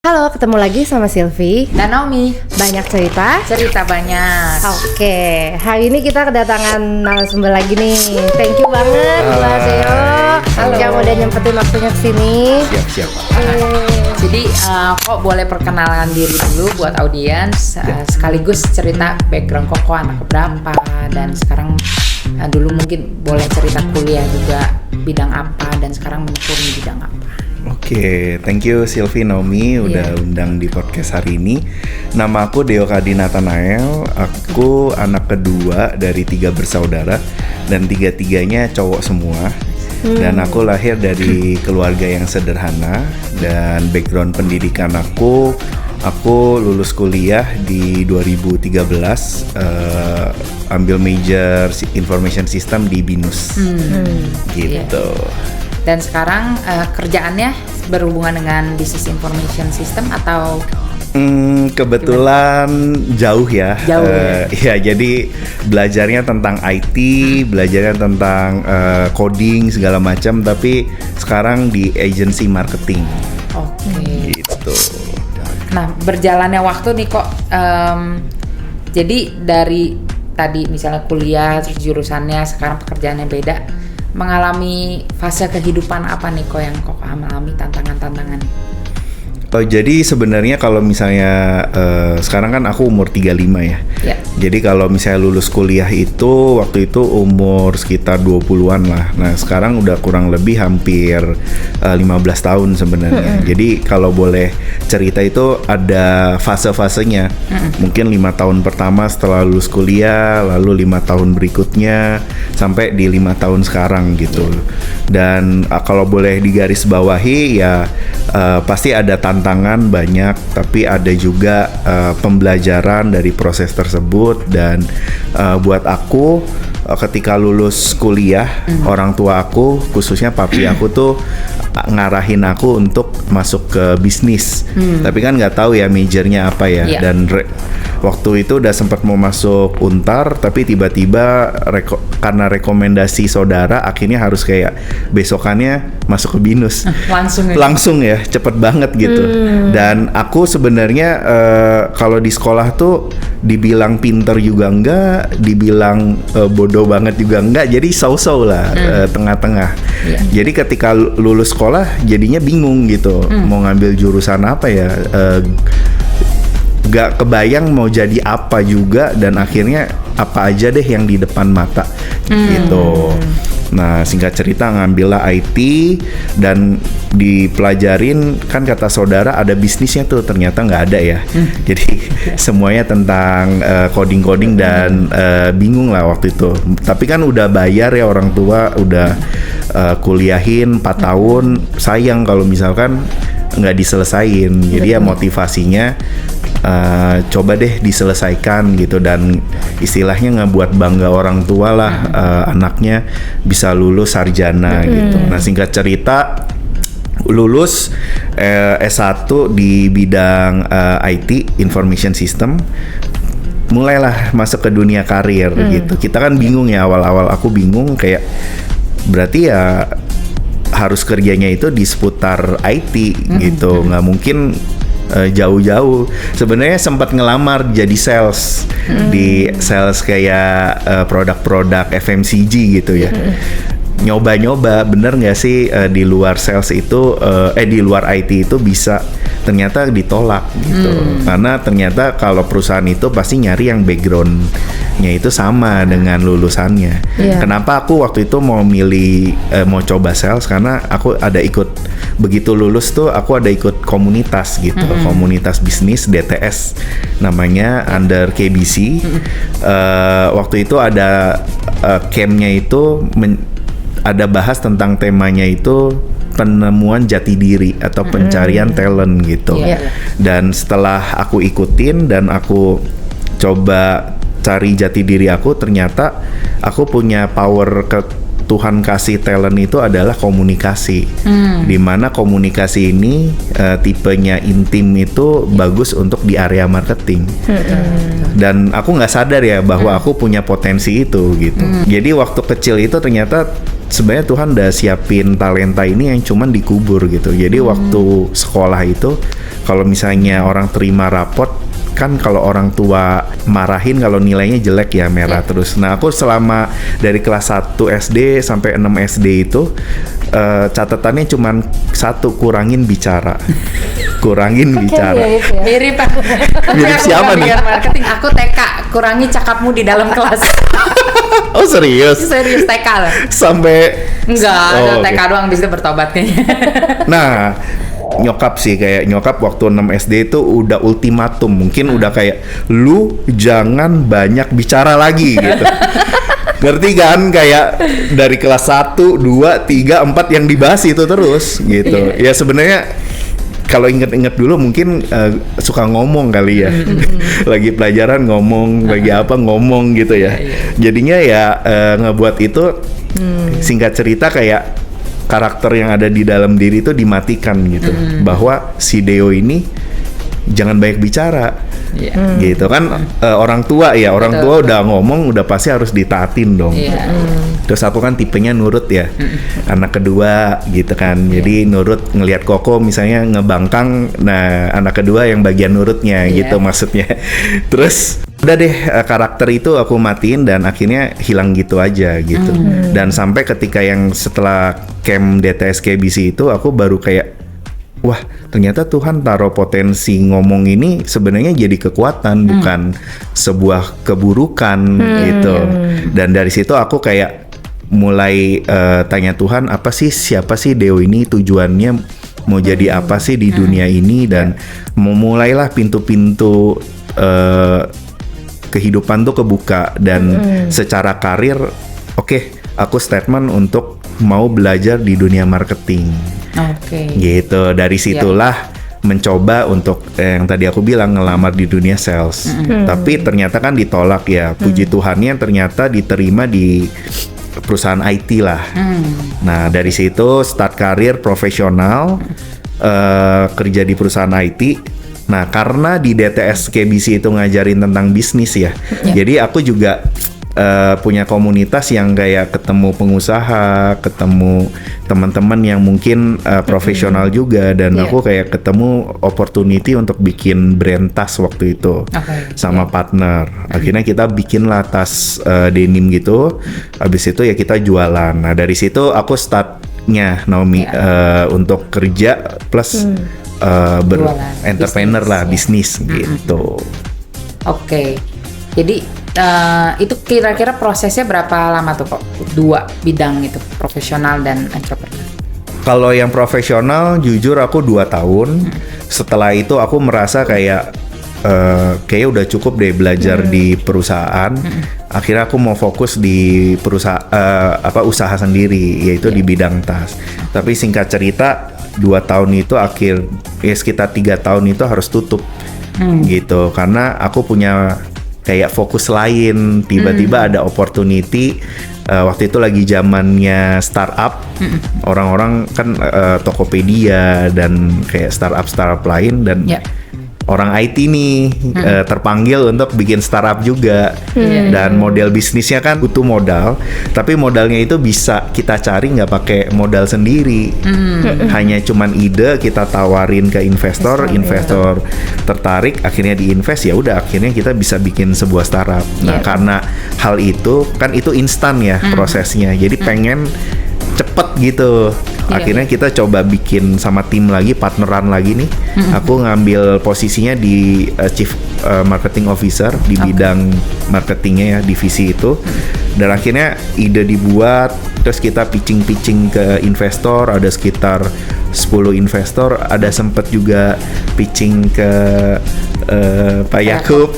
Halo, ketemu lagi sama Silvi dan Naomi. Banyak cerita banyak. Oke, hari ini kita kedatangan narasumber lagi nih. Thank you banget Mbak Seo. Yang udah nyempetin waktunya kesini. Siap. Jadi kok boleh perkenalan diri dulu buat audiens, sekaligus cerita background kok anak berapa, dan sekarang dulu mungkin boleh cerita kuliah juga bidang apa, dan sekarang menekuni bidang apa. Oke, thank you Silvi, Naomi udah undang di podcast hari ini. Nama aku Deo Kadi Nathanael. Aku anak kedua dari 3 bersaudara dan 3-tiganya cowok semua. Dan aku lahir dari keluarga yang sederhana, dan background pendidikan aku lulus kuliah di 2013, ambil major information system di BINUS. Gitu. Dan sekarang kerjaannya berhubungan dengan business information system atau? Kebetulan jauh ya. Ya, jadi belajarnya tentang IT, belajarnya tentang coding segala macam, tapi sekarang di agency marketing. Oke. Gitu. Nah, berjalannya waktu nih kok, jadi dari tadi misalnya kuliah terus jurusannya, sekarang pekerjaannya beda. Mengalami fase kehidupan apa nih kok yang kok alami, tantangan-tantangan? Jadi sebenarnya kalau misalnya sekarang kan aku umur 35 ya. Jadi kalau misalnya lulus kuliah itu waktu itu umur sekitar 20-an lah. Nah, sekarang udah kurang lebih hampir 15 tahun sebenarnya. Jadi kalau boleh cerita itu ada fase-fasenya. Mungkin 5 tahun pertama setelah lulus kuliah, lalu 5 tahun berikutnya, sampai di 5 tahun sekarang gitu. Dan kalau boleh digarisbawahi ya, pasti ada tantangan banyak, tapi ada juga pembelajaran dari proses tersebut. Dan buat aku ketika lulus kuliah, orang tua aku, khususnya papi aku tuh ngarahin aku untuk masuk ke bisnis. Tapi kan nggak tahu ya majornya apa ya. Dan waktu itu udah sempat mau masuk Untar, tapi tiba-tiba karena rekomendasi saudara akhirnya harus kayak besokannya masuk ke BINUS. Langsung ya, cepet banget gitu. Dan aku sebenarnya kalau di sekolah tuh dibilang pinter juga enggak, dibilang bodoh banget juga enggak, jadi so-so lah, tengah-tengah. Jadi ketika lulus sekolah jadinya bingung gitu, mau ngambil jurusan apa ya, gak kebayang mau jadi apa juga, dan akhirnya apa aja deh yang di depan mata gitu. Nah, singkat cerita ngambillah IT, dan dipelajarin, kan kata saudara ada bisnisnya tuh, ternyata nggak ada ya. Jadi semuanya tentang coding-coding, dan bingung lah waktu itu. Tapi kan udah bayar ya, orang tua udah kuliahin 4 tahun, sayang kalau misalkan nggak diselesain. Jadi ya motivasinya coba deh diselesaikan gitu, dan istilahnya ngebuat bangga orang tua lah, anaknya bisa lulus sarjana gitu. Nah, singkat cerita lulus S1 di bidang IT Information System, mulailah masuk ke dunia karir gitu. Kita kan bingung ya, awal-awal aku bingung, kayak berarti ya harus kerjanya itu di seputar IT gitu, nggak mungkin jauh-jauh. Sebenarnya sempat ngelamar jadi sales di sales kayak produk-produk FMCG gitu ya. Nyoba-nyoba bener nggak sih di luar sales itu, di luar IT itu bisa, ternyata ditolak gitu. Karena ternyata kalau perusahaan itu pasti nyari yang backgroundnya itu sama dengan lulusannya. Kenapa aku waktu itu mau milih mau coba sales, karena aku ada ikut, begitu lulus tuh aku ada ikut komunitas gitu, komunitas bisnis DTS namanya, under KBC. Waktu itu ada campnya itu ada bahas tentang temanya itu penemuan jati diri atau pencarian talent gitu. Dan setelah aku ikutin dan aku coba cari jati diri aku, ternyata aku punya power Tuhan kasih talent itu adalah komunikasi. Dimana komunikasi ini tipenya intim itu bagus untuk di area marketing. Dan aku nggak sadar ya bahwa aku punya potensi itu gitu. Jadi waktu kecil itu ternyata sebenarnya Tuhan udah siapin talenta ini yang cuman dikubur gitu. Jadi waktu sekolah itu kalau misalnya orang terima rapot, kan kalau orang tua marahin kalau nilainya jelek ya merah terus. Nah aku selama dari kelas 1 SD sampai 6 SD itu catatannya cuman satu, kurangin bicara. Kurangin bicara. Mirip Mirip siapa nih? Marketing. Aku TK, kurangi cakapmu di dalam kelas. Oh serius? Serius TK lah. Sampai Enggak, TK oke. doang di situ bertobat kayaknya. Nah, nyokap sih kayak nyokap waktu 6 SD itu udah ultimatum, mungkin udah kayak lu jangan banyak bicara lagi gitu. Ngerti kan, kayak dari kelas 1, 2, 3, 4 yang dibahas itu terus gitu. Ya sebenarnya kalau inget-inget dulu mungkin suka ngomong kali ya. Lagi pelajaran ngomong, lagi apa ngomong gitu ya. Jadinya ya ngebuat itu singkat cerita kayak karakter yang ada di dalam diri itu dimatikan gitu. Bahwa si Deo ini jangan banyak bicara. Gitu kan orang tua ya, orang tua udah ngomong udah pasti harus ditaatin dong. Terus aku kan tipenya nurut ya, anak kedua gitu kan, jadi nurut ngelihat Koko misalnya ngebangkang, nah anak kedua yang bagian nurutnya gitu maksudnya. Terus udah deh karakter itu aku matiin dan akhirnya hilang gitu aja gitu. Dan sampai ketika yang setelah camp DTS KBC itu aku baru kayak wah, ternyata Tuhan taruh potensi ngomong ini sebenarnya jadi kekuatan, bukan sebuah keburukan gitu. Dan dari situ aku kayak mulai tanya Tuhan, siapa sih Deo ini, tujuannya mau jadi apa sih di dunia ini, dan mulailah pintu-pintu kehidupan tuh kebuka. Dan secara karir, aku statement untuk mau belajar di dunia marketing. Gitu, dari situlah mencoba untuk yang tadi aku bilang ngelamar di dunia sales. Tapi ternyata kan ditolak ya. Puji Tuhannya ternyata diterima di perusahaan IT lah. Nah dari situ start karir profesional, kerja di perusahaan IT. Nah karena di DTS KBC itu ngajarin tentang bisnis ya, jadi aku juga punya komunitas yang kayak ketemu pengusaha, ketemu teman-teman yang mungkin profesional juga, dan aku kayak ketemu opportunity untuk bikin brand tas waktu itu sama partner. Akhirnya kita bikinlah tas denim gitu. Habis itu ya kita jualan. Nah dari situ aku startnya Naomi untuk kerja plus entrepreneur lah, bisnis gitu. Jadi itu kira-kira prosesnya berapa lama tuh kok? 2 bidang itu, profesional dan entrepreneur. Kalau yang profesional jujur aku 2 tahun. Setelah itu aku merasa kayak kayaknya udah cukup deh belajar di perusahaan. Akhirnya aku mau fokus di usaha sendiri, yaitu di bidang tas. Tapi singkat cerita 2 tahun itu sekitar 3 tahun itu harus tutup gitu, karena aku punya kayak fokus lain. Tiba-tiba ada opportunity. Waktu itu lagi zamannya startup. Orang-orang kan Tokopedia dan kayak startup lain, dan orang IT nih terpanggil untuk bikin startup juga. Dan model bisnisnya kan butuh modal, tapi modalnya itu bisa kita cari nggak pakai modal sendiri. Hanya cuman ide kita tawarin ke investor tertarik, akhirnya diinvest, ya udah akhirnya kita bisa bikin sebuah startup. Nah karena hal itu kan itu instan ya prosesnya, jadi pengen cepet gitu. Akhirnya kita coba bikin sama tim lagi, partneran lagi nih. Aku ngambil posisinya di Chief Marketing Officer di bidang marketingnya ya, divisi itu. Dan akhirnya ide dibuat, terus kita pitching ke investor, ada sekitar 10 investor, ada sempet juga pitching ke Pak Yakub.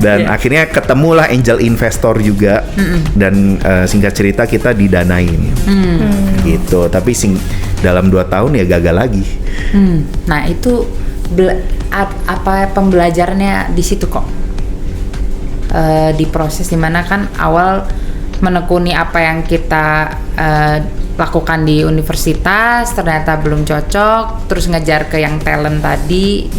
Dan akhirnya ketemulah angel investor juga. Dan singkat cerita kita didanain gitu. Tapi dalam 2 tahun ya gagal lagi. Nah itu apa pembelajarannya di situ kok? Di proses dimana kan awal menekuni apa yang kita lakukan di universitas ternyata belum cocok, terus ngejar ke yang talent tadi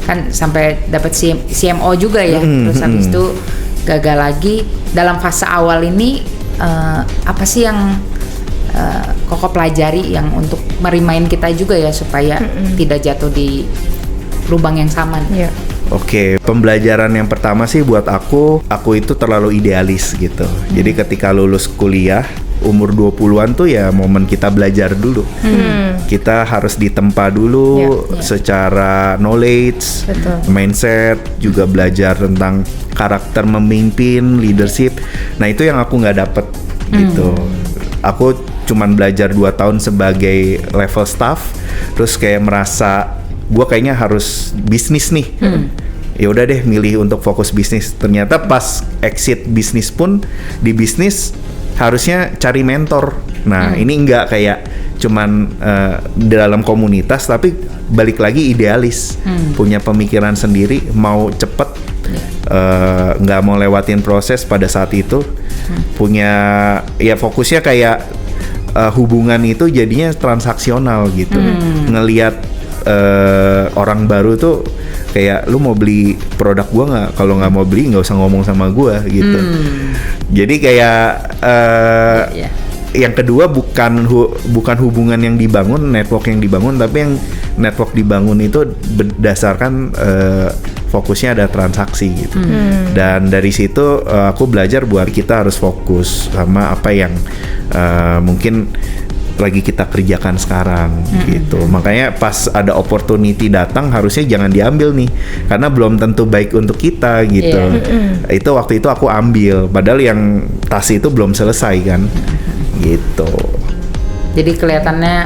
kan sampai dapat CMO juga ya. Terus habis itu gagal lagi. Dalam fase awal ini apa sih yang Koko pelajari yang untuk merimain kita juga ya supaya tidak jatuh di lubang yang sama. Iya. Oke, pembelajaran yang pertama sih buat aku itu terlalu idealis gitu. Jadi ketika lulus kuliah, umur 20-an tuh ya momen kita belajar dulu. Kita harus ditempa dulu secara knowledge, mindset, juga belajar tentang karakter memimpin, leadership. Nah, itu yang aku nggak dapet gitu. Aku cuman belajar 2 tahun sebagai level staff, terus kayak merasa gue kayaknya harus bisnis nih. Ya udah deh milih untuk fokus bisnis. Ternyata pas exit bisnis pun di bisnis harusnya cari mentor. Nah, ini enggak kayak cuman dalam komunitas, tapi balik lagi idealis. Punya pemikiran sendiri, mau cepet, nggak mau lewatin proses pada saat itu. Punya ya fokusnya kayak hubungan itu jadinya transaksional gitu. Ngelihat orang baru tuh kayak lu mau beli produk gua nggak? Kalau nggak mau beli nggak usah ngomong sama gua gitu. Jadi kayak yang kedua bukan hubungan yang dibangun, network yang dibangun, tapi yang network dibangun itu berdasarkan fokusnya ada transaksi gitu. Dan dari situ aku belajar buat kita harus fokus sama apa yang mungkin lagi kita kerjakan sekarang gitu. Makanya pas ada opportunity datang harusnya jangan diambil nih, karena belum tentu baik untuk kita gitu. Itu waktu itu aku ambil, padahal yang tas itu belum selesai kan gitu. Jadi kelihatannya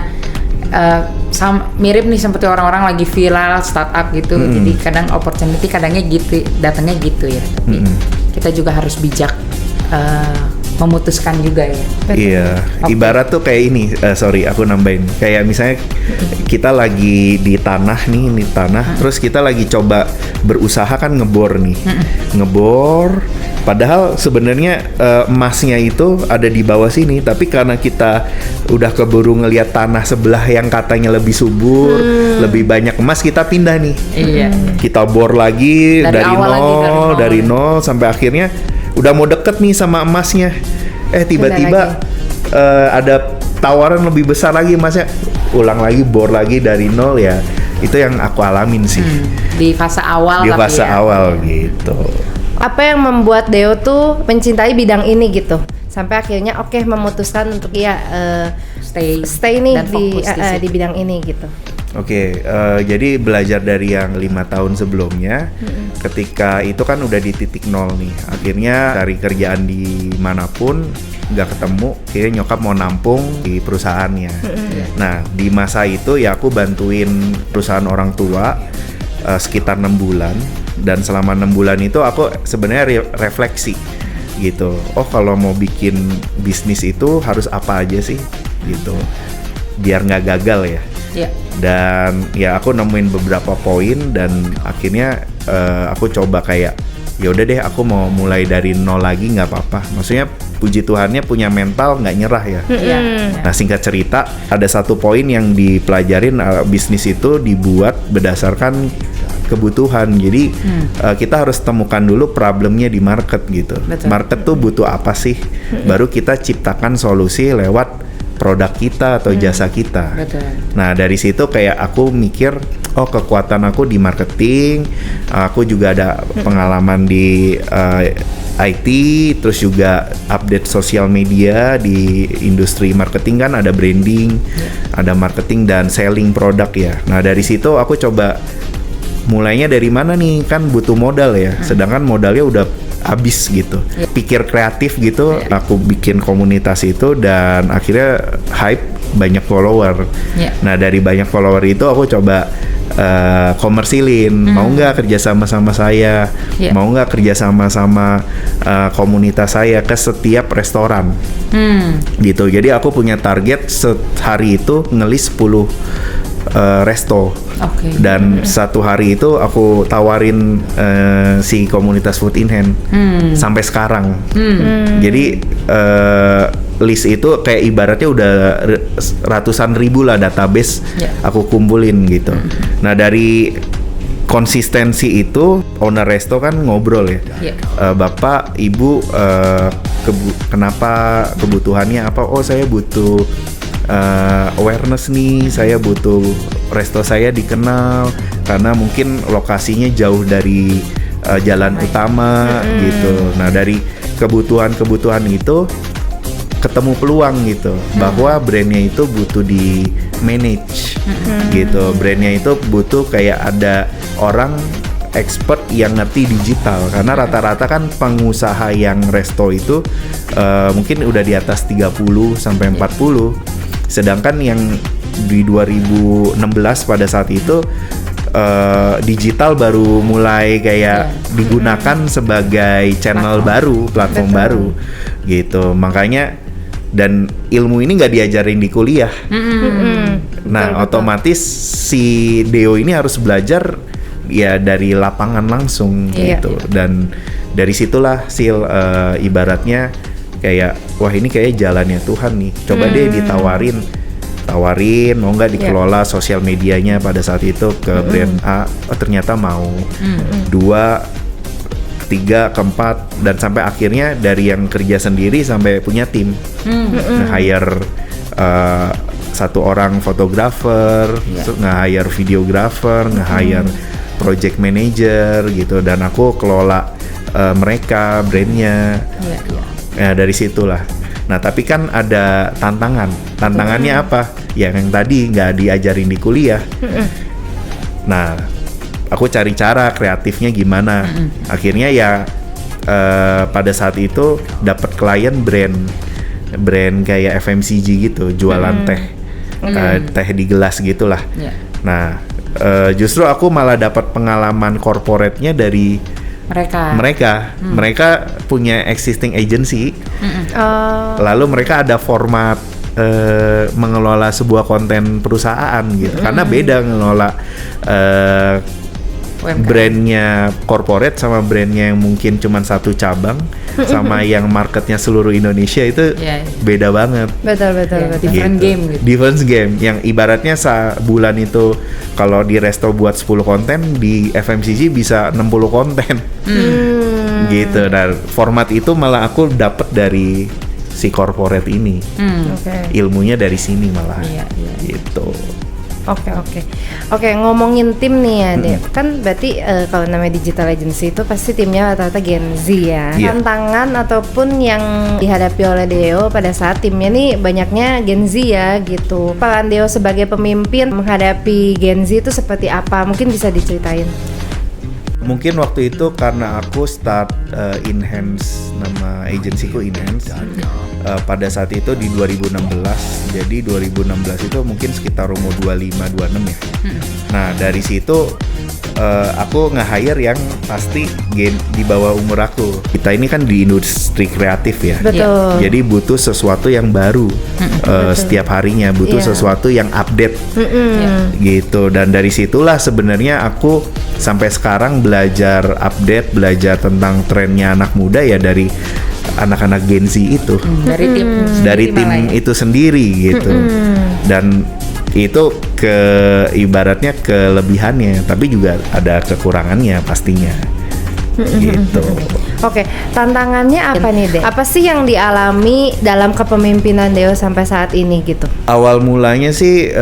mirip nih seperti orang-orang lagi viral startup gitu. Jadi kadang opportunity kadangnya gitu, datangnya gitu ya. Tapi kita juga harus bijak memutuskan juga ya. Iya, ibarat tuh kayak ini, sorry aku nambahin. Kayak misalnya kita lagi di tanah nih, terus kita lagi coba berusaha kan ngebor nih. Ngebor, padahal sebenarnya emasnya itu ada di bawah sini, tapi karena kita udah keburu ngelihat tanah sebelah yang katanya lebih subur, lebih banyak emas, kita pindah nih. Kita bor lagi dari nol sampai akhirnya udah mau deket nih sama emasnya, tiba-tiba ada tawaran lebih besar lagi emasnya, ulang lagi bor lagi dari nol. Ya itu yang aku alamin sih di fase awal. Di fase awal gitu. Apa yang membuat Deo tuh mencintai bidang ini gitu, sampai akhirnya memutuskan untuk stay nih di bidang ini gitu. Oke, jadi belajar dari yang 5 tahun sebelumnya, ketika itu kan udah di titik nol nih, akhirnya cari kerjaan di manapun nggak ketemu, akhirnya nyokap mau nampung di perusahaannya. Nah, di masa itu ya aku bantuin perusahaan orang tua sekitar 6 bulan, dan selama 6 bulan itu aku sebenarnya refleksi gitu. Oh, kalau mau bikin bisnis itu harus apa aja sih gitu, biar nggak gagal ya. Dan ya aku nemuin beberapa poin, dan akhirnya aku coba kayak ya udah deh aku mau mulai dari nol lagi, nggak apa-apa. Maksudnya puji Tuhannya punya mental nggak nyerah ya. Nah, singkat cerita ada satu poin yang dipelajarin, bisnis itu dibuat berdasarkan kebutuhan. Jadi kita harus temukan dulu problemnya di market gitu. Market tuh butuh apa sih, baru kita ciptakan solusi lewat produk kita atau jasa kita. Nah, dari situ kayak aku mikir, oh kekuatan aku di marketing, aku juga ada pengalaman di IT, terus juga update sosial media di industri marketing kan, ada branding, ada marketing dan selling produk ya. Nah, dari situ aku coba mulainya dari mana nih, kan butuh modal ya, sedangkan modalnya udah habis gitu. Pikir kreatif gitu, aku bikin komunitas itu dan akhirnya hype, banyak follower. Nah, dari banyak follower itu aku coba komersilin, mau nggak kerja sama saya, mau nggak kerja sama komunitas saya ke setiap restoran gitu. Jadi aku punya target sehari itu ngelis 10 resto. Dan satu hari itu aku tawarin si komunitas Food in Hand sampai sekarang. Jadi list itu kayak ibaratnya udah ratusan ribu lah database aku kumpulin gitu. Nah, dari konsistensi itu owner resto kan ngobrol ya. Bapak, Ibu, kenapa kebutuhannya apa? Oh, saya butuh awareness nih, saya butuh resto saya dikenal karena mungkin lokasinya jauh dari jalan utama gitu. Nah, dari kebutuhan itu ketemu peluang gitu bahwa brandnya itu butuh di manage gitu. Brandnya itu butuh kayak ada orang expert yang ngerti digital karena rata-rata kan pengusaha yang resto itu mungkin udah di atas 30 sampai 40. Sedangkan yang di 2016 pada saat itu digital baru mulai kayak digunakan sebagai channel baru, platform baru gitu. Makanya dan ilmu ini nggak diajarin di kuliah. Nah, otomatis si Deo ini harus belajar ya dari lapangan langsung gitu. Dan dari situlah Sil ibaratnya kayak wah ini kayak jalannya Tuhan nih. Coba deh ditawarin mau nggak dikelola sosial medianya pada saat itu ke brand A. Oh, ternyata mau. 2, 3, ke-4 dan sampai akhirnya dari yang kerja sendiri sampai punya tim. Nge-hire 1 orang fotografer, nge-hire videographer, nge-hire project manager gitu, dan aku kelola mereka brandnya. Ya dari situlah. Nah tapi kan ada tantangannya apa? Yang tadi nggak diajarin di kuliah. Nah aku cari cara kreatifnya gimana. Akhirnya ya pada saat itu dapat klien brand kayak FMCG gitu, jualan teh di gelas gitulah. Nah justru aku malah dapat pengalaman corporate-nya dari mereka punya existing agency. Lalu mereka ada format mengelola sebuah konten perusahaan gitu. Karena beda ngelola brandnya corporate sama brandnya yang mungkin cuma satu cabang sama yang marketnya seluruh Indonesia itu beda banget. Betul. Different game gitu. Different game yang ibaratnya sebulan itu kalau di resto buat 10 konten, di FMCG bisa 60 konten. Gitu. Dan format itu malah aku dapat dari si corporate ini. Ilmunya dari sini malah. Gitu. Oke, ngomongin tim nih ya, Dep. Kan berarti kalau namanya digital agency itu pasti timnya rata-rata Gen Z ya. Tantangan ataupun yang dihadapi oleh Deo pada saat timnya nih banyaknya Gen Z ya gitu. Peran Deo sebagai pemimpin menghadapi Gen Z itu seperti apa? Mungkin bisa diceritain. Mungkin waktu itu karena aku start Enhance, nama agensiku Enhance. Pada saat itu di 2016, jadi 2016 itu mungkin sekitar umur 25-26 ya. Nah dari situ aku nge-hire yang pasti di bawah umur aku. Kita ini kan di industri kreatif ya. Betul. Jadi butuh sesuatu yang baru setiap harinya, butuh sesuatu yang update gitu. Dan dari situlah sebenarnya aku sampai sekarang belajar update, belajar tentang trennya anak muda ya dari anak-anak Gen Z itu. Dari tim itu sendiri gitu. Dan itu ibaratnya kelebihannya, tapi juga ada kekurangannya pastinya. Gitu. Oke, tantangannya apa nih, Dek? Apa sih yang dialami dalam kepemimpinan Deo sampai saat ini gitu? Awal mulanya sih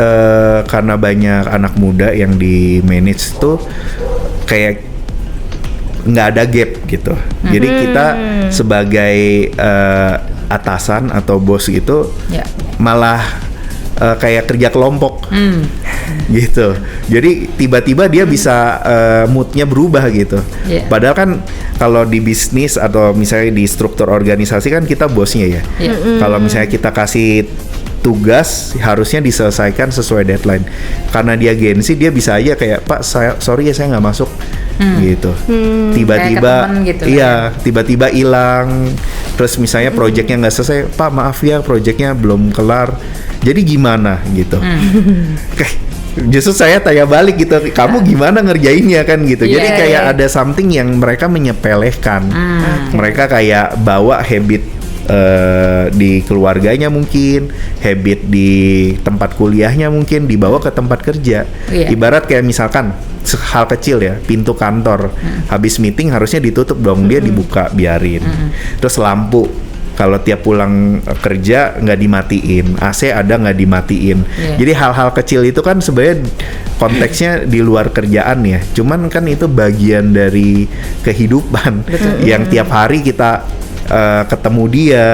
karena banyak anak muda yang di manage tuh kayak nggak ada gap gitu. Jadi kita sebagai atasan atau bos gitu malah kayak kerja kelompok gitu. Jadi tiba-tiba dia bisa moodnya berubah gitu. Padahal kan kalau di bisnis atau misalnya di struktur organisasi kan kita bosnya ya. Kalau misalnya kita kasih tugas harusnya diselesaikan sesuai deadline. Karena dia Gen Z, dia bisa aja kayak Pak, sorry ya saya nggak masuk gitu. Tiba-tiba gitu tiba-tiba hilang. Terus misalnya proyeknya nggak selesai, Pak maaf ya proyeknya belum kelar. Jadi gimana gitu? Justru saya tanya balik gitu, kamu gimana ngerjainnya kan gitu. Jadi kayak ada something yang mereka menyepelekan. Mereka kayak bawa habit di keluarganya mungkin, habit di tempat kuliahnya mungkin dibawa ke tempat kerja. Ibarat kayak misalkan hal kecil ya, pintu kantor habis meeting harusnya ditutup dong, dia dibuka biarin. Terus lampu kalau tiap pulang kerja nggak dimatiin, AC ada nggak dimatiin. Jadi hal-hal kecil itu kan sebenarnya konteksnya di luar kerjaan ya. Cuman kan itu bagian dari kehidupan yang tiap hari kita ketemu dia,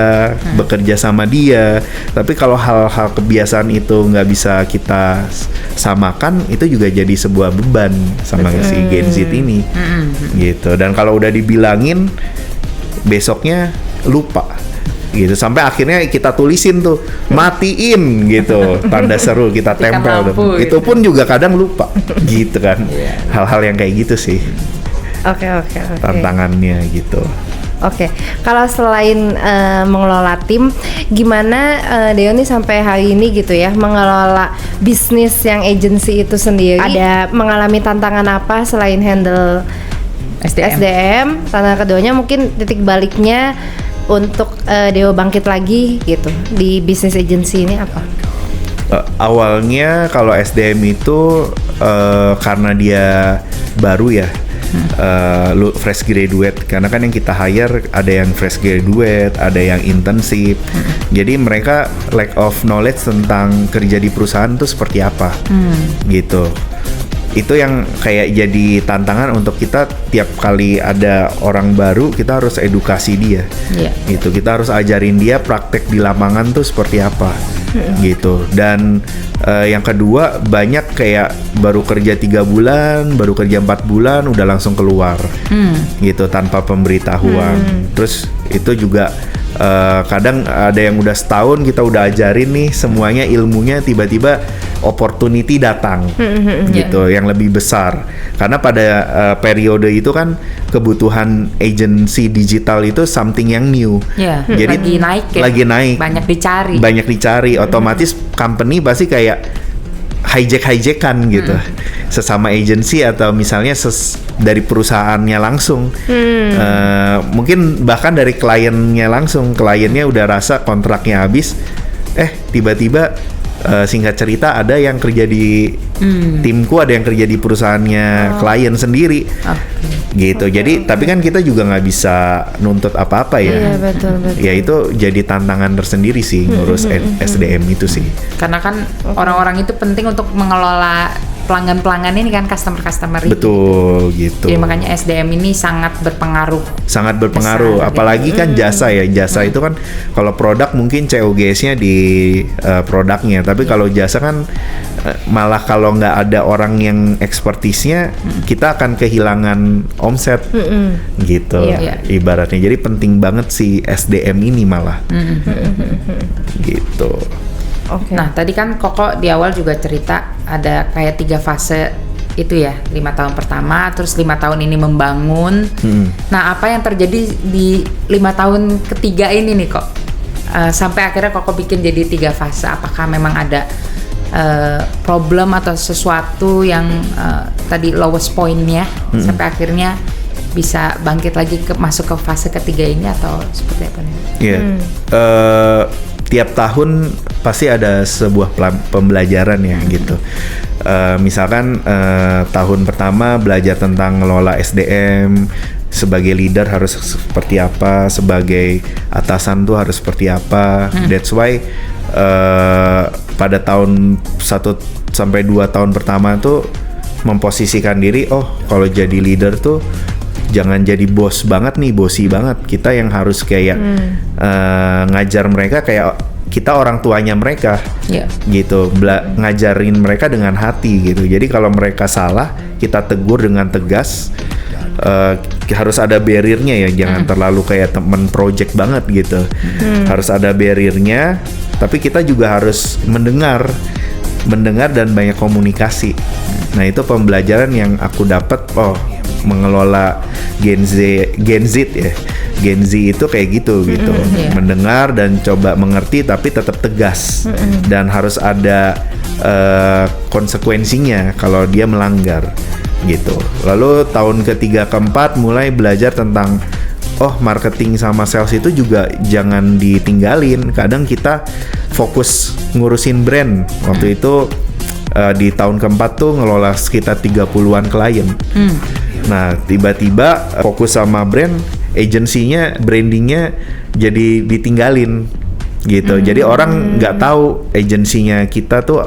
bekerja sama dia. Tapi kalau hal-hal kebiasaan itu nggak bisa kita samakan, itu juga jadi sebuah beban sama si Gen Z ini, gitu. Dan kalau udah dibilangin, besoknya lupa, gitu. Sampai akhirnya kita tulisin tuh, matiin gitu, tanda seru kita tempel tuh. Itu pun juga kadang lupa, gitu kan. Hal-hal yang kayak gitu sih. Oke. Tantangannya gitu. Oke, kalau selain mengelola tim, gimana Deo nih sampai hari ini gitu ya mengelola bisnis yang agency itu sendiri? Ada mengalami tantangan apa selain handle SDM? Tantangan keduanya mungkin titik baliknya untuk Deo bangkit lagi gitu di bisnis agency ini apa? Awalnya kalau SDM itu karena dia baru ya. Fresh graduate, karena kan yang kita hire ada yang fresh graduate, ada yang internship. Jadi mereka lack of knowledge tentang kerja di perusahaan itu seperti apa, gitu. Itu yang kayak jadi tantangan untuk kita. Tiap kali ada orang baru kita harus edukasi dia, gitu. Kita harus ajarin dia praktek di lapangan tuh seperti apa, gitu. Dan yang kedua, banyak kayak baru kerja 3 bulan, baru kerja 4 bulan udah langsung keluar, gitu, tanpa pemberitahuan. Terus itu juga kadang ada yang udah setahun kita udah ajarin nih semuanya ilmunya, tiba-tiba opportunity datang, gitu, yang lebih besar. Karena pada periode itu kan kebutuhan agency digital itu something yang new. Jadi lagi naik, banyak dicari, otomatis company pasti kayak hijack-hijackan gitu, sesama agency atau misalnya dari perusahaannya langsung, mungkin bahkan dari kliennya langsung. Kliennya udah rasa kontraknya habis, tiba-tiba singkat cerita ada yang kerja di timku, ada yang kerja di perusahaannya klien sendiri, gitu. Jadi tapi kan kita juga nggak bisa nuntut apa-apa ya. Iya, betul. Ya itu jadi tantangan tersendiri sih ngurus SDM itu sih. Karena kan orang-orang itu penting untuk mengelola pelanggan-pelanggan ini kan, customer-customer ini. Betul, gitu. Jadi makanya SDM ini sangat berpengaruh. Besar, apalagi kan jasa ya. Jasa itu kan kalau produk mungkin COGS-nya di produknya, tapi kalau jasa kan malah kalau nggak ada orang yang ekspertisnya, kita akan kehilangan omset, gitu. Ibaratnya. Jadi penting banget si SDM ini malah, gitu. Nah tadi kan Koko di awal juga cerita ada kayak 3 fase itu ya, 5 tahun pertama, terus 5 tahun ini membangun. Nah apa yang terjadi di 5 tahun ketiga ini nih kok sampai akhirnya Koko bikin jadi 3 fase? Apakah memang ada problem atau sesuatu yang tadi lowest point-nya sampai akhirnya bisa bangkit lagi masuk ke fase ketiga ini, atau seperti apa nih? Tiap tahun pasti ada sebuah pembelajaran ya, gitu. Misalkan tahun pertama belajar tentang ngelola SDM, sebagai leader harus seperti apa, sebagai atasan tuh harus seperti apa. That's why pada tahun 1 sampai 2 tahun pertama tuh memposisikan diri, kalau jadi leader tuh jangan jadi bos banget nih, bosi banget. Kita yang harus kayak ngajar mereka kayak kita orang tuanya mereka, gitu. Ngajarin mereka dengan hati, gitu. Jadi kalau mereka salah, kita tegur dengan tegas. Harus ada barriernya ya, jangan terlalu kayak temen project banget gitu. Harus ada barriernya, tapi kita juga harus mendengar dan banyak komunikasi. Nah itu pembelajaran yang aku dapat. Mengelola Gen Z ya. Gen Z itu kayak gitu, mendengar dan coba mengerti tapi tetap tegas, dan harus ada konsekuensinya kalau dia melanggar, gitu. Lalu tahun ketiga keempat mulai belajar tentang oh marketing sama sales itu juga jangan ditinggalin. Kadang kita fokus ngurusin brand. Waktu itu di tahun keempat tuh ngelola sekitar 30-an klien. Nah tiba-tiba fokus sama brand, agensinya, brandingnya jadi ditinggalin gitu. Jadi orang nggak tahu agensinya kita tuh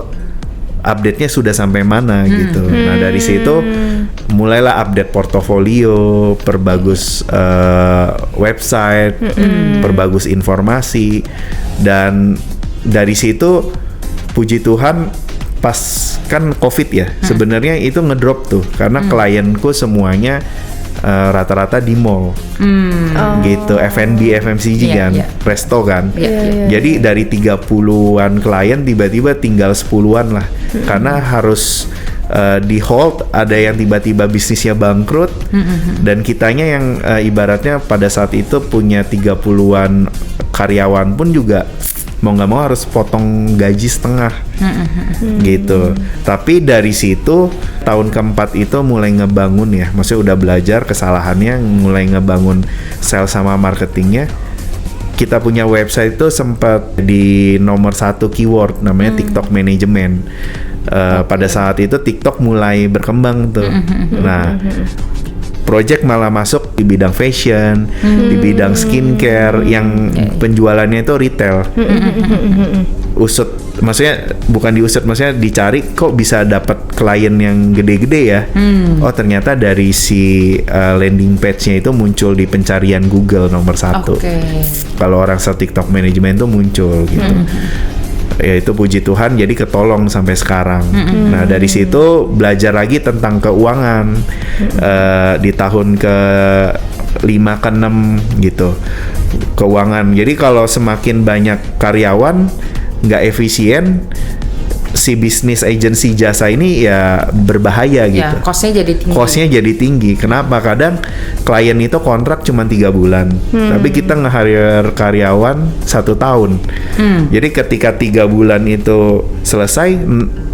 update-nya sudah sampai mana gitu. Nah dari situ mulailah update portofolio, perbagus website, perbagus informasi, dan dari situ puji Tuhan pas kan COVID ya, sebenarnya itu ngedrop tuh karena klienku semuanya rata-rata di mall, gitu, F&B, FMCG kan, resto kan. Jadi dari 30-an klien tiba-tiba tinggal 10-an lah, karena harus di hold, ada yang tiba-tiba bisnisnya bangkrut, dan kitanya yang ibaratnya pada saat itu punya 30-an karyawan pun juga mau nggak mau harus potong gaji setengah, gitu. Tapi dari situ tahun keempat itu mulai ngebangun ya, maksudnya udah belajar kesalahannya, mulai ngebangun sales sama marketingnya. Kita punya website itu sempat di nomor 1 keyword namanya TikTok Management. Pada saat itu TikTok mulai berkembang tuh. Nah, project malah masuk di bidang fashion, di bidang skincare yang penjualannya itu retail. Usut, maksudnya bukan diusut, maksudnya dicari kok bisa dapat klien yang gede-gede ya. Oh ternyata dari si landing page-nya itu muncul di pencarian Google nomor 1. Kalau orang search TikTok Management itu muncul gitu. Ya itu puji Tuhan jadi ketolong sampai sekarang. Nah dari situ belajar lagi tentang keuangan di tahun ke 5 ke 6 gitu, keuangan. Jadi kalau semakin banyak karyawan nggak efisien, si bisnis agency jasa ini ya berbahaya gitu. Costnya jadi tinggi. Kenapa? Kadang klien itu kontrak cuma 3 bulan, tapi kita nge-hire karyawan 1 tahun. Jadi ketika 3 bulan itu selesai,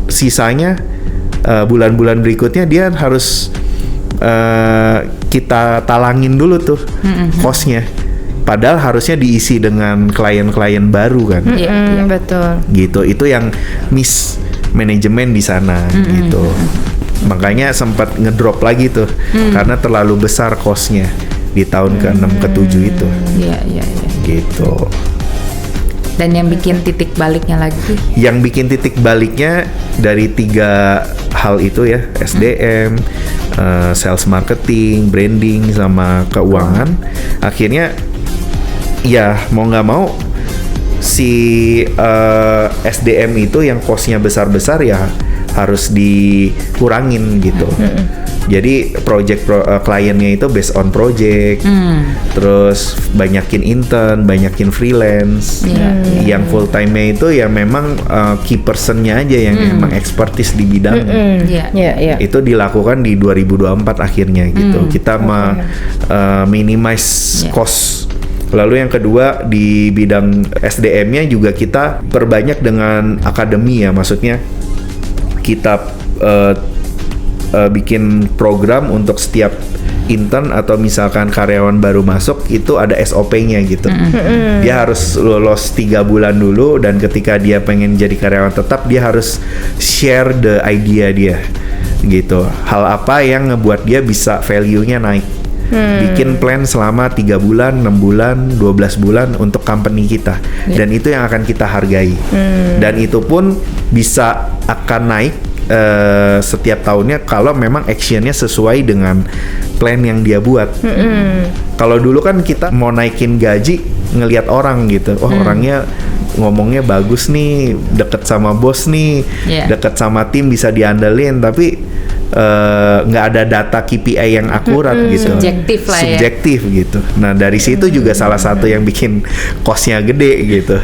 sisanya bulan-bulan berikutnya dia harus kita talangin dulu tuh costnya. Padahal harusnya diisi dengan klien-klien baru kan. Betul. Gitu. Itu yang miss manajemen di sana gitu. Makanya sempat ngedrop lagi tuh karena terlalu besar costnya di tahun ke-6 ke-7 itu. Iya. Gitu. Dan yang bikin titik baliknya lagi? Yang bikin titik baliknya dari 3 hal itu ya, SDM, sales marketing, branding, sama keuangan. Akhirnya ya mau nggak mau si SDM itu yang costnya besar-besar ya harus dikurangin gitu. Jadi kliennya itu based on project, terus banyakin intern, banyakin freelance. Yang full time-nya itu ya memang key person-nya aja yang emang expertise di bidangnya. Itu dilakukan di 2024 akhirnya gitu. Kita minimize cost. Lalu yang kedua di bidang SDM-nya juga kita perbanyak dengan akademi ya, maksudnya kita bikin program untuk setiap intern atau misalkan karyawan baru masuk itu ada SOP-nya gitu. Dia harus lolos 3 bulan dulu, dan ketika dia pengen jadi karyawan tetap dia harus share the idea dia gitu. Hal apa yang ngebuat dia bisa value-nya naik. Bikin plan selama 3 bulan, 6 bulan, 12 bulan untuk company kita. Dan itu yang akan kita hargai. Dan itu pun bisa akan naik setiap tahunnya kalau memang actionnya sesuai dengan plan yang dia buat. Kalau dulu kan kita mau naikin gaji ngelihat orang gitu. Oh orangnya ngomongnya bagus nih, deket sama bos nih, deket sama tim bisa diandelin, tapi nggak ada data KPI yang akurat gitu. Subjektif gitu. Nah dari situ juga salah satu yang bikin costnya gede gitu.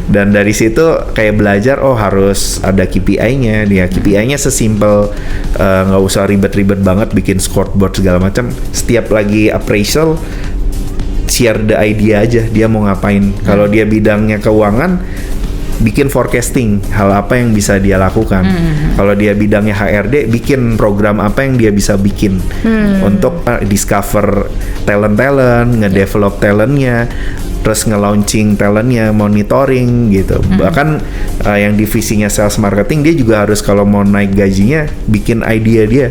Dan dari situ kayak belajar, oh harus ada KPI-nya. Dia KPI-nya sesimpel nggak usah ribet-ribet banget bikin scoreboard segala macam. Setiap lagi appraisal share the idea aja dia mau ngapain. Kalau dia bidangnya keuangan, bikin forecasting hal apa yang bisa dia lakukan. Kalau dia bidangnya HRD, bikin program apa yang dia bisa bikin untuk discover talent, ngedevelop talentnya, terus nge-launching talentnya, monitoring gitu. Bahkan yang divisinya sales marketing, dia juga harus kalau mau naik gajinya bikin idea dia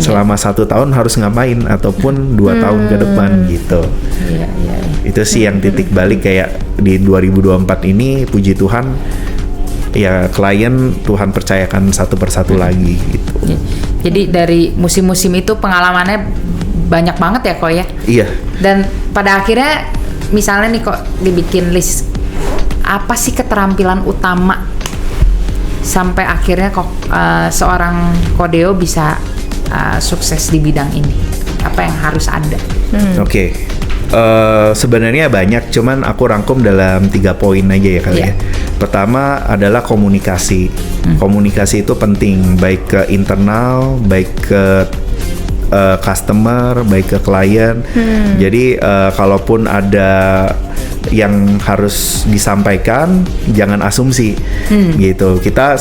selama 1 tahun harus ngapain ataupun 2 tahun ke depan gitu. Iya. Itu sih yang titik balik kayak di 2024 ini, puji Tuhan ya klien Tuhan percayakan satu persatu lagi gitu. Jadi dari musim-musim itu pengalamannya banyak banget ya kok ya. Iya. Dan pada akhirnya misalnya nih kok dibikin list apa sih keterampilan utama sampai akhirnya kok seorang Kodeo bisa sukses di bidang ini. Apa yang harus ada? Oke. Sebenarnya banyak, cuman aku rangkum dalam 3 poin aja ya kali ya. Pertama adalah komunikasi. Komunikasi itu penting, baik ke internal, baik ke customer, baik ke klien. Jadi kalaupun ada yang harus disampaikan, jangan asumsi gitu. Kita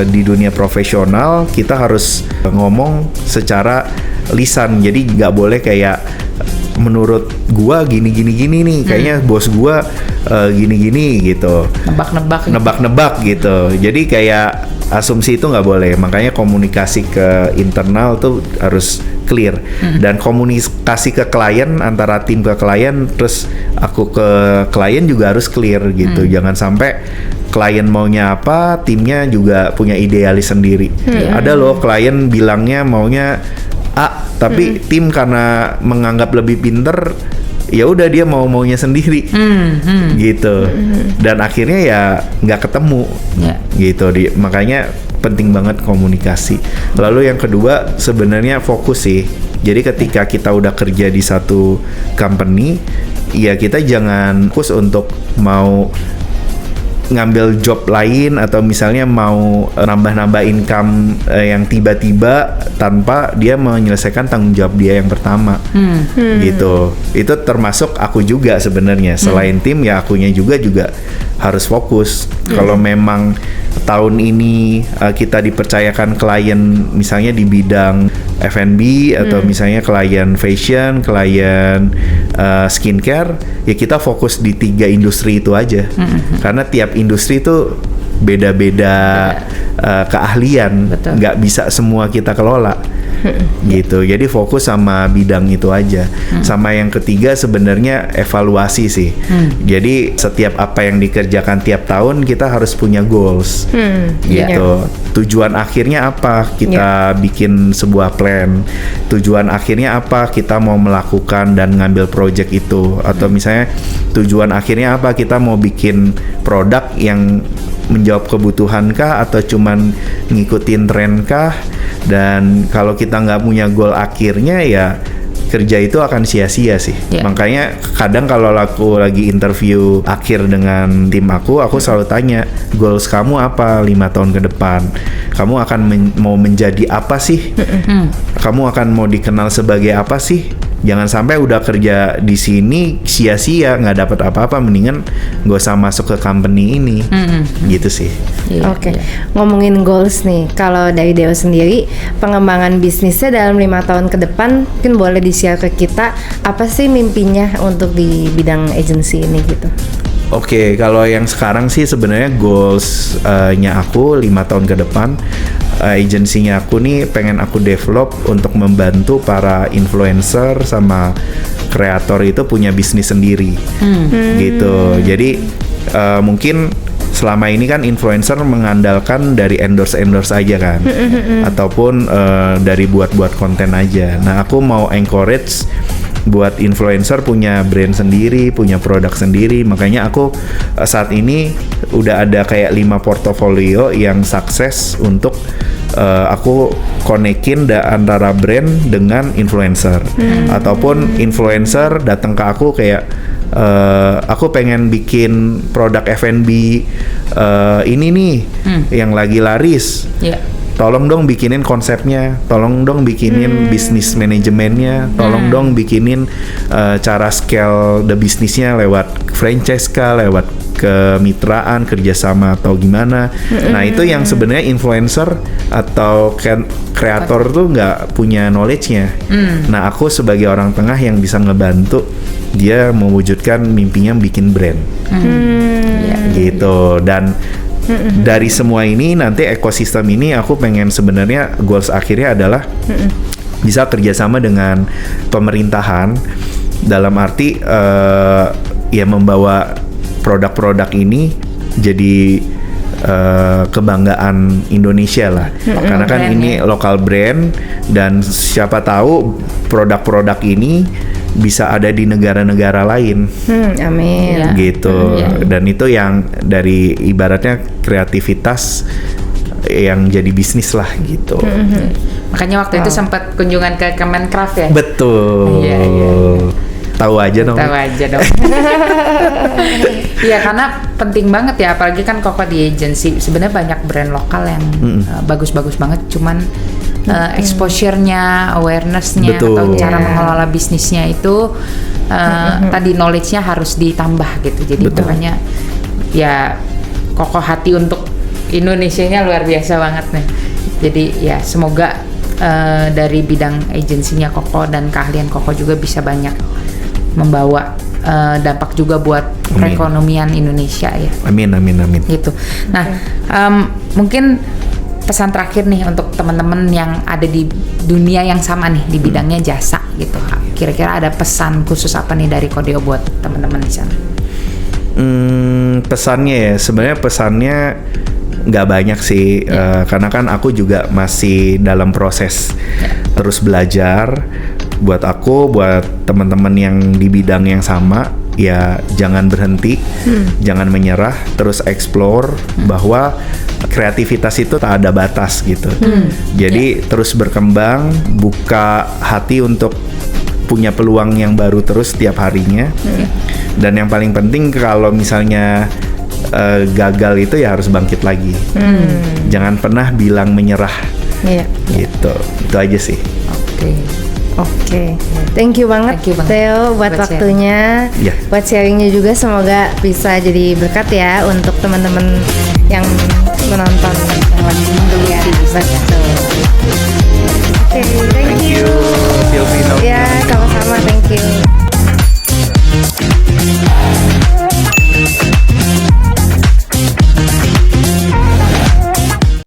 di dunia profesional kita harus ngomong secara lisan. Jadi nggak boleh kayak menurut gua gini nih, kayaknya bos gua gini gitu, nebak-nebak gitu. Jadi kayak asumsi itu nggak boleh. Makanya komunikasi ke internal tuh harus clear, dan komunikasi ke klien, antara tim ke klien terus aku ke klien juga harus clear gitu. Jangan sampai klien maunya apa, timnya juga punya idealis sendiri. Ada loh klien bilangnya maunya A, tapi tim karena menganggap lebih pinter, ya udah dia maunya sendiri gitu. Dan akhirnya ya nggak ketemu gitu. Makanya penting banget komunikasi. Lalu yang kedua sebenarnya fokus sih. Jadi ketika kita udah kerja di satu company, ya kita jangan fokus untuk mau ngambil job lain atau misalnya mau nambah-nambah income yang tiba-tiba tanpa dia menyelesaikan tanggung jawab dia yang pertama gitu. Itu termasuk aku juga sebenarnya. Selain tim ya akunya juga harus fokus. Kalau memang tahun ini kita dipercayakan klien misalnya di bidang F&B atau misalnya klien fashion, klien skincare, ya kita fokus di 3 industri itu aja. Karena tiap industri itu beda-beda keahlian, nggak bisa semua kita kelola gitu. Jadi fokus sama bidang itu aja. Sama yang ketiga sebenarnya evaluasi sih. Jadi setiap apa yang dikerjakan tiap tahun kita harus punya goals gitu. Tujuan akhirnya apa? Kita bikin sebuah plan. Tujuan akhirnya apa? Kita mau melakukan dan ngambil project itu. Atau misalnya tujuan akhirnya apa? Kita mau bikin produk yang menjawab kebutuhan kah atau cuman ngikutin tren kah? Dan kalau kita nggak punya goal akhirnya ya kerja itu akan sia-sia sih. Makanya kadang kalau aku lagi interview akhir dengan tim aku selalu tanya, goals kamu apa 5 tahun ke depan? Kamu akan mau menjadi apa sih? Kamu akan mau dikenal sebagai apa sih? Jangan sampai udah kerja di sini sia-sia, nggak dapat apa-apa, mendingan gak usah masuk ke company ini. Gitu sih. Oke. Ngomongin goals nih, kalau dari Deo sendiri, pengembangan bisnisnya dalam 5 tahun ke depan, mungkin boleh di-share ke kita, apa sih mimpinya untuk di bidang agency ini gitu? Oke, kalau yang sekarang sih sebenarnya goals-nya aku 5 tahun ke depan, agensinya aku nih pengen aku develop untuk membantu para influencer sama kreator itu punya bisnis sendiri gitu. Jadi mungkin selama ini kan influencer mengandalkan dari endorse aja kan, ataupun dari buat konten aja. Nah aku mau encourage buat influencer punya brand sendiri, punya produk sendiri. Makanya aku saat ini udah ada kayak 5 portofolio yang sukses untuk aku konekin antara brand dengan influencer. Ataupun influencer datang ke aku kayak aku pengen bikin produk F&B ini nih yang lagi laris. tolong dong bikinin konsepnya, tolong dong bikinin bisnis manajemennya, tolong dong bikinin cara scale the bisnisnya lewat franchise kah, lewat kemitraan, kerjasama atau gimana. Nah itu yang sebenarnya influencer atau kreator tuh nggak punya knowledge-nya. Nah aku sebagai orang tengah yang bisa ngebantu dia mewujudkan mimpinya bikin brand, gitu. Dan dari semua ini nanti ekosistem ini aku pengen sebenarnya goals akhirnya adalah bisa kerjasama dengan pemerintahan dalam arti ya membawa produk-produk ini jadi kebanggaan Indonesia lah, karena kan ini lokal brand dan siapa tahu produk-produk ini bisa ada di negara-negara lain. Amin. Gitu. Dan itu yang dari ibaratnya kreativitas yang jadi bisnis lah gitu. Makanya waktu itu sempat kunjungan ke Kemenkraf ya. Betul. Iya. Tahu aja dong. Iya, karena penting banget ya, apalagi kan Koko di agency sebenarnya banyak brand lokal yang bagus-bagus banget, cuman exposure-nya, awareness-nya, atau cara mengelola bisnisnya itu tadi knowledge-nya harus ditambah gitu. Jadi makanya ya Koko hati untuk Indonesianya luar biasa banget nih. Jadi ya semoga dari bidang agensinya Koko dan keahlian Koko juga bisa banyak membawa dampak juga buat perekonomian Indonesia ya. Amin. Gitu. Nah, mungkin pesan terakhir nih untuk teman-teman yang ada di dunia yang sama nih di bidangnya jasa gitu. Kira-kira ada pesan khusus apa nih dari Kodeo buat teman-teman di sana? Pesannya ya, sebenarnya pesannya nggak banyak sih, karena kan aku juga masih dalam proses terus belajar. Buat aku, buat teman-teman yang di bidang yang sama, ya jangan berhenti, jangan menyerah, terus explore bahwa kreativitas itu tak ada batas gitu. Jadi terus berkembang, buka hati untuk punya peluang yang baru terus setiap harinya. Dan yang paling penting kalau misalnya gagal itu ya harus bangkit lagi. Jangan pernah bilang menyerah. Gitu. Itu aja sih. Oke. Thank you banget Theo buat waktunya, buat sharingnya juga, semoga bisa jadi berkat ya untuk teman-teman yang menonton yang lagi menggeluti. Oke, thank you.